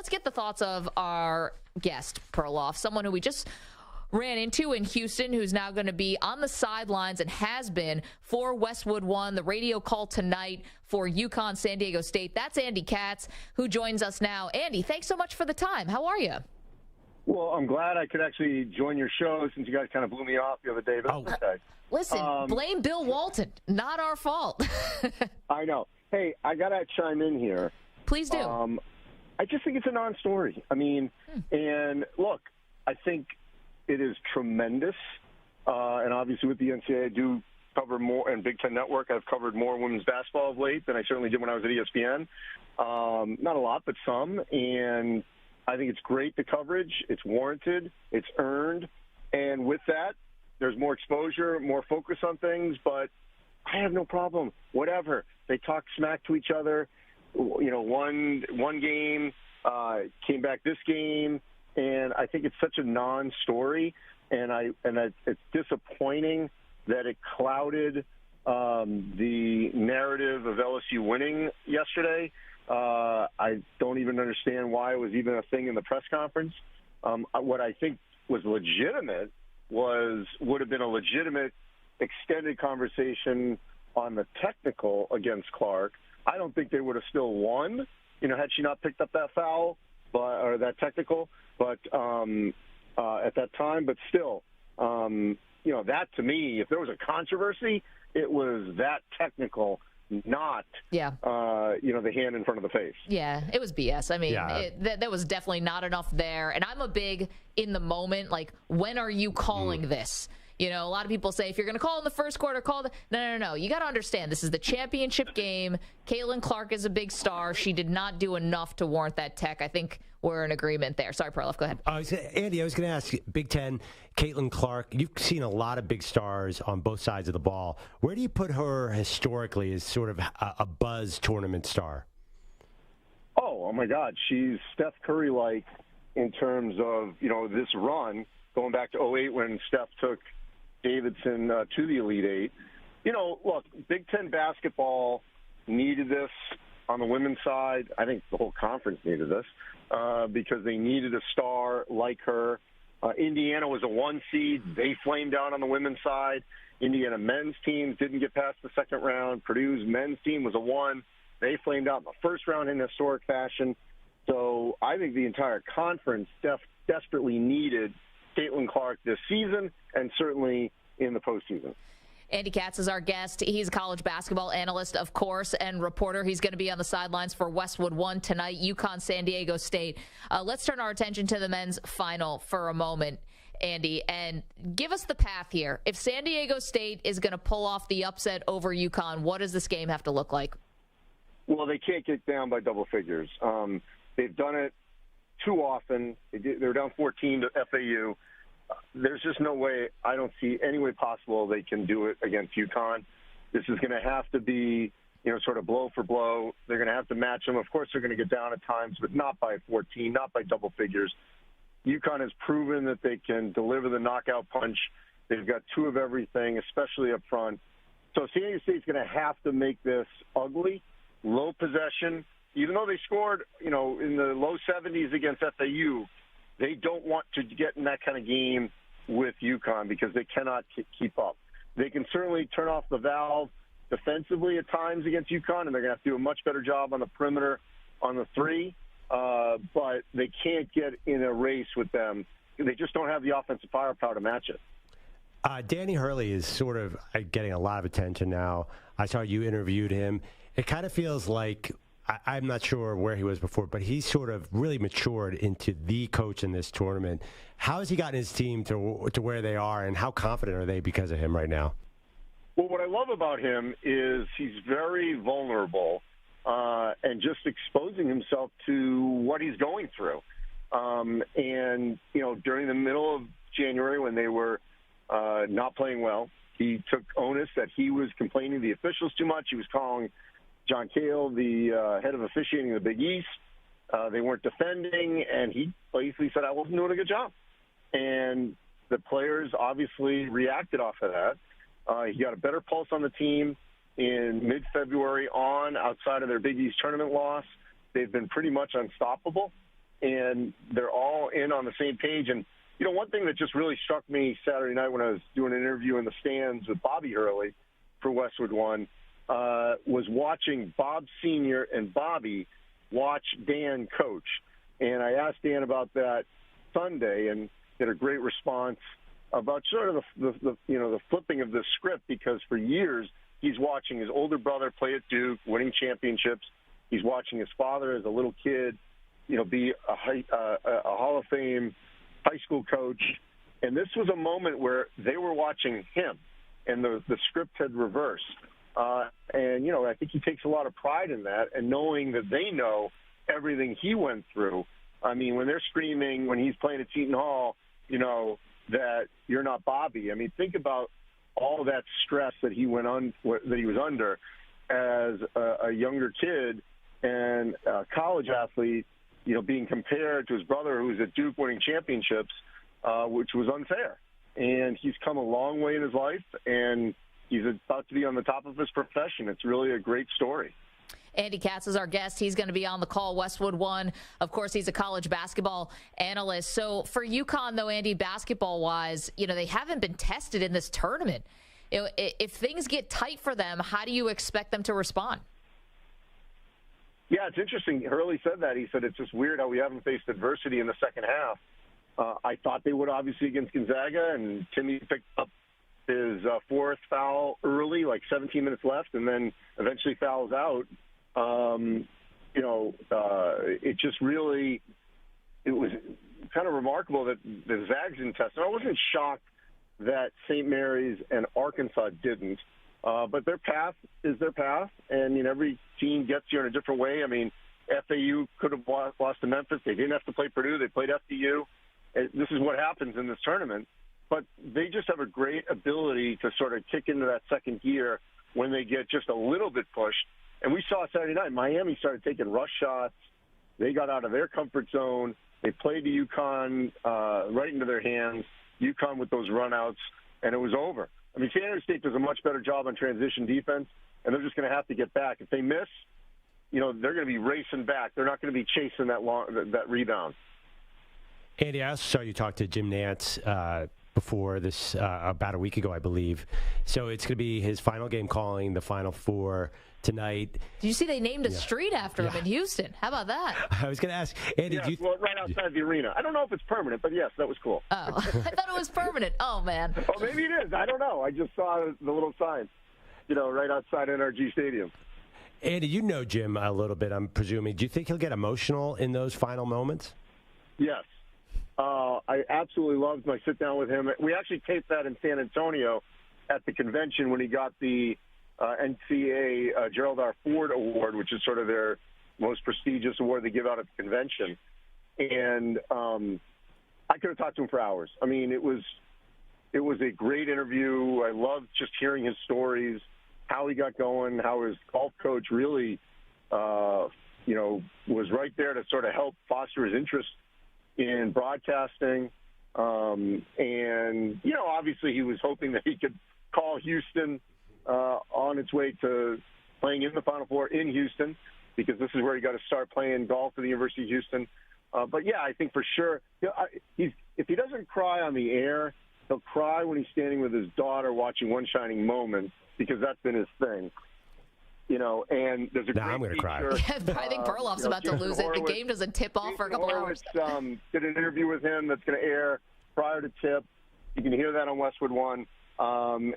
let's get the thoughts of our guest, Perloff, someone who we just ran into in Houston, who's now going to be on the sidelines and has been for Westwood 1, the radio call tonight for UConn San Diego State. That's Andy Katz, who joins us now. Andy, thanks so much for the time. How are you? Well, I'm glad I could actually join your show since you guys kind of blew me off the other day. But okay. Listen, blame Bill Walton. Not our fault. I know. Hey, I got to chime in here. Please do. I just think it's a non-story. I mean, and look, I think it is tremendous. And obviously with the NCAA, I do cover more, and Big Ten Network, I've covered more women's basketball of late than I certainly did when I was at ESPN. Not a lot, but some. And I think it's great, the coverage. It's warranted. It's earned. And with that, there's more exposure, more focus on things. But I have no problem. Whatever. They talk smack to each other. You know, one game came back this game. And I think it's such a non-story. And it's disappointing that it clouded the narrative of LSU winning yesterday. I don't even understand why it was even a thing in the press conference. What I think was legitimate would have been a legitimate extended conversation on the technical against Clark. I don't think they would have still won, you know, had she not picked up that foul or that technical, but at that time. But still, you know, that to me, if there was a controversy, it was that technical, not, you know, the hand in front of the face. Yeah, it was BS. I mean, there was definitely not enough there. And I'm a big in the moment, like, when are you calling this? You know, a lot of people say, if you're going to call in the first quarter, call the... No. You got to understand, this is the championship game. Caitlin Clark is a big star. She did not do enough to warrant that tech. I think we're in agreement there. Sorry, Perloff, go ahead. Andy, I was going to ask, Big Ten, Caitlin Clark, you've seen a lot of big stars on both sides of the ball. Where do you put her historically as sort of a buzz tournament star? Oh, my God. She's Steph Curry-like in terms of, you know, this run, going back to 2008 when Steph took Davidson to the Elite Eight. You know, look, Big Ten basketball needed this on the women's side. I think the whole conference needed this because they needed a star like her. Indiana was a 1 seed. They flamed out on the women's side. Indiana men's team didn't get past the second round. Purdue's men's team was a 1. They flamed out in the first round in historic fashion. So I think the entire conference desperately needed Caitlin Clark this season and certainly in the postseason. Andy Katz is our guest. He's a college basketball analyst, of course, and reporter. He's going to be on the sidelines for Westwood 1 tonight, UConn San Diego State. Let's turn our attention to the men's final for a moment, Andy, and give us the path here. If San Diego State is going to pull off the upset over UConn, what does this game have to look like? Well, they can't get down by double figures. They've done it too often. They were down 14 to FAU. There's just no way, I don't see any way possible they can do it against UConn. This is going to have to be, you know, sort of blow for blow. They're going to have to match them. Of course, they're going to get down at times, but not by 14, not by double figures. UConn has proven that they can deliver the knockout punch. They've got 2 of everything, especially up front. So San Diego State's going to have to make this ugly, low possession. Even though they scored, you know, in the low 70s against FAU, they don't want to get in that kind of game with UConn because they cannot keep up. They can certainly turn off the valve defensively at times against UConn, and they're going to have to do a much better job on the perimeter on the 3, but they can't get in a race with them. They just don't have the offensive firepower to match it. Danny Hurley is sort of getting a lot of attention now. I saw you interviewed him. It kind of feels like, I'm not sure where he was before, but he's sort of really matured into the coach in this tournament. How has he gotten his team to where they are, and how confident are they because of him right now? Well, what I love about him is he's very vulnerable and just exposing himself to what he's going through. And, you know, during the middle of January when they were not playing well, he took onus that he was complaining to the officials too much. He was calling John Cale, the head of officiating in the Big East. They weren't defending, and he basically said, I wasn't doing a good job. And the players obviously reacted off of that. He got a better pulse on the team in mid-February on, outside of their Big East tournament loss. They've been pretty much unstoppable. and they're all in on the same page. And, one thing that just really struck me Saturday night when I was doing an interview in the stands with Bobby Hurley for Westwood One was watching Bob Sr. and Bobby watch Dan coach. And I asked Dan about that Sunday and get a great response about sort of the flipping of the script, because for years he's watching his older brother play at Duke, winning championships. He's watching his father as a little kid, be a Hall of Fame high school coach. And this was a moment where they were watching him, and the script had reversed. And I think he takes a lot of pride in that, and knowing that they know everything he went through. I mean, when they're screaming when he's playing at Seton Hall, that you're not Bobby. I mean, think about all that stress that he was under as a younger kid and a college athlete, being compared to his brother who's at Duke winning championships, which was unfair. And he's come a long way in his life, and he's about to be on the top of his profession. It's really a great story. Andy Katz is our guest. He's going to be on the call, Westwood One. Of course, he's a college basketball analyst. So for UConn, though, Andy, basketball-wise, they haven't been tested in this tournament. If things get tight for them, how do you expect them to respond? Yeah, it's interesting. Hurley said that. He said it's just weird how we haven't faced adversity in the second half. I thought they would, obviously, against Gonzaga, and Timmy picked up his fourth foul early, like 17 minutes left, and then eventually fouls out. It just really, it was kind of remarkable that the Zags didn't test. And I wasn't shocked that St. Mary's and Arkansas didn't. But their path is their path, and every team gets you in a different way. I mean, FAU could have lost to Memphis. They didn't have to play Purdue. They played FDU. This is what happens in this tournament. But they just have a great ability to sort of kick into that second gear when they get just a little bit pushed. And we saw Saturday night, Miami started taking rush shots. They got out of their comfort zone. They played the UConn right into their hands, UConn with those runouts, and it was over. I mean, San Diego State does a much better job on transition defense, and they're just going to have to get back. If they miss, they're going to be racing back. They're not going to be chasing that rebound. Andy, I also saw you talk to Jim Nantz before this about a week ago, I believe. So it's going to be his final game calling the Final Four tonight. Did you see they named a street after him in Houston? How about that? I was going to ask, Andy, right outside the arena. I don't know if it's permanent, but yes, that was cool. Oh, I thought it was permanent. Oh, man. Oh, maybe it is. I don't know. I just saw the little sign, right outside NRG Stadium. Andy, you know Jim a little bit, I'm presuming. Do you think he'll get emotional in those final moments? Yes. I absolutely loved my sit-down with him. We actually taped that in San Antonio at the convention when he got the NCAA Gerald R. Ford Award, which is sort of their most prestigious award they give out at the convention. And I could have talked to him for hours. I mean, it was a great interview. I loved just hearing his stories, how he got going, how his golf coach really, was right there to sort of help foster his interest in broadcasting. And, obviously he was hoping that he could call Houston on its way to playing in the Final Four in Houston, because this is where he got to start playing golf at the University of Houston. But, yeah, I think for sure, if he doesn't cry on the air, he'll cry when he's standing with his daughter watching One Shining Moment, because that's been his thing. And there's a great I'm going to cry. I think Perloff's about to lose it. The game doesn't tip off for a couple hours. Did an interview with him that's going to air prior to tip. You can hear that on Westwood One. My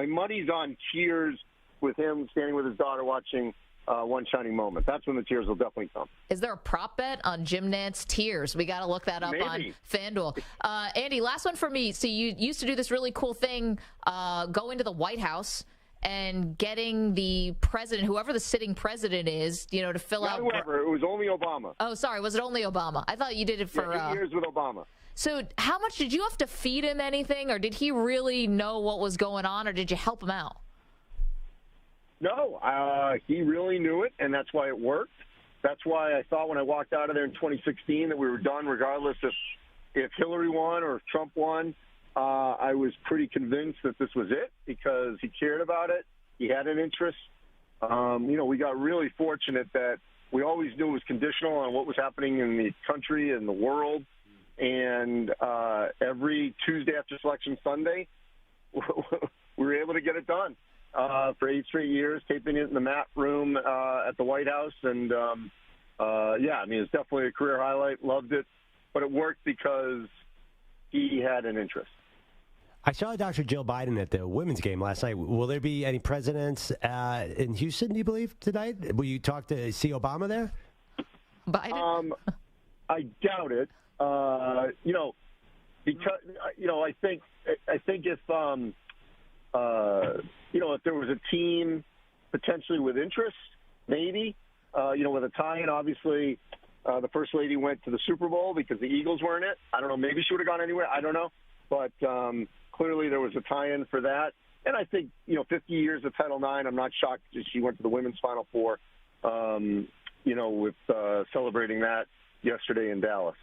money's on tears with him standing with his daughter watching One Shining Moment. That's when the tears will definitely come. Is there a prop bet on Jim Nantz tears? We got to look that up on FanDuel. Andy, last one for me. So you used to do this really cool thing, go into the White House and getting the president, whoever the sitting president is, to fill out. Whoever. It was only Obama. Oh, sorry. Was it only Obama? I thought you did it for 8 years with Obama. So how much did you have to feed him anything, or did he really know what was going on, or did you help him out? No, he really knew it, and that's why it worked. That's why I thought when I walked out of there in 2016 that we were done regardless if Hillary won or if Trump won. I was pretty convinced that this was it because he cared about it. He had an interest. We got really fortunate that we always knew it was conditional on what was happening in the country and the world. And every Tuesday after Selection Sunday, we were able to get it done for 8 straight years, taping it in the Matt room at the White House. And, yeah, I mean, it's definitely a career highlight. Loved it. But it worked because he had an interest. I saw Dr. Jill Biden at the women's game last night. Will there be any presidents in Houston, do you believe, tonight? Will you talk to see Obama there? Biden? I doubt it. You know, because I think if you know, if there was a team potentially with interest, maybe with a tie-in. Obviously, the First Lady went to the Super Bowl because the Eagles were in it. I don't know. Maybe she would have gone anywhere. I don't know. But clearly there was a tie-in for that. And I think 50 years of Title IX. I'm not shocked that she went to the women's Final Four. With celebrating that yesterday in Dallas.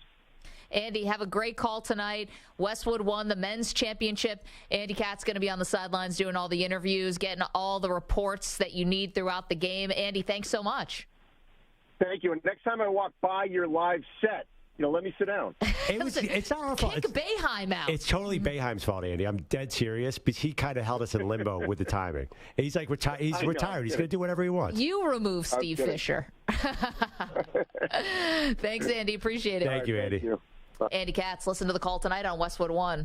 Andy, have a great call tonight. Westwood won the men's championship. Andy Katz going to be on the sidelines doing all the interviews, getting all the reports that you need throughout the game. Andy, thanks so much. Thank you. And next time I walk by your live set, let me sit down. It's not our fault. Kick Boeheim out. It's totally Boeheim's fault, Andy. I'm dead serious, because he kind of held us in limbo with the timing. He's like, he's retired. He's going to do whatever he wants. You remove Steve Fisher. Thanks, Andy. Appreciate it. Thank you, Andy. Thank you. Andy Katz, listen to the call tonight on Westwood One.